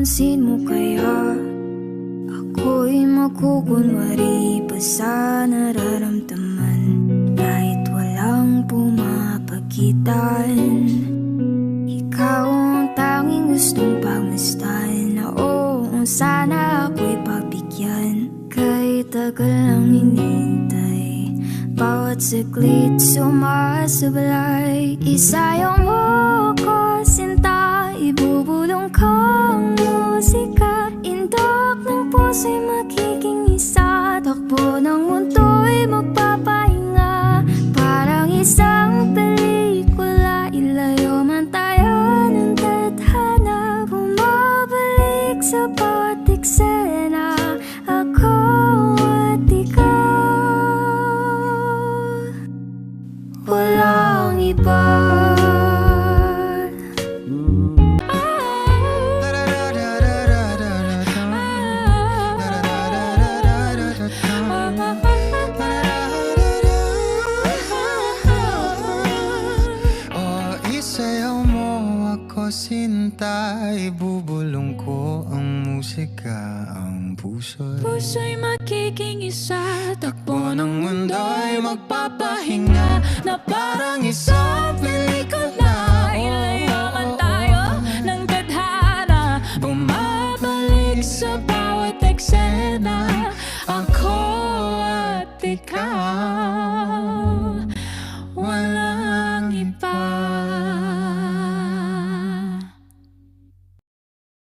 Napapansin mo kaya ako'y magkukunwari pa sa nararamdaman, kahit walang pumapagitan. Ikaw ang tanging gustong pagmasdan, na oo, sana ako'y pagbigyan. Kahit tagal lang hinintay, bawat saglit sumasablay. Isayang mo ako, sinta, ibubulong kang musika. Indok ng puso'y magiging isa, takbo ng mundo'y magpapahinga. Parang isang pelikula, ilayo man tayo ng tadhana. Bumabalik sa bawat eksena, ako at ikaw, walang iba. Isayaw mo ako, sinta, ibubulong ko ang musika. Ang puso'y magiging isa, takbo ng mundo'y magpapahinga. Na parang isang pelikula, ilayo man tayo ng tadhana. Bumabalik sa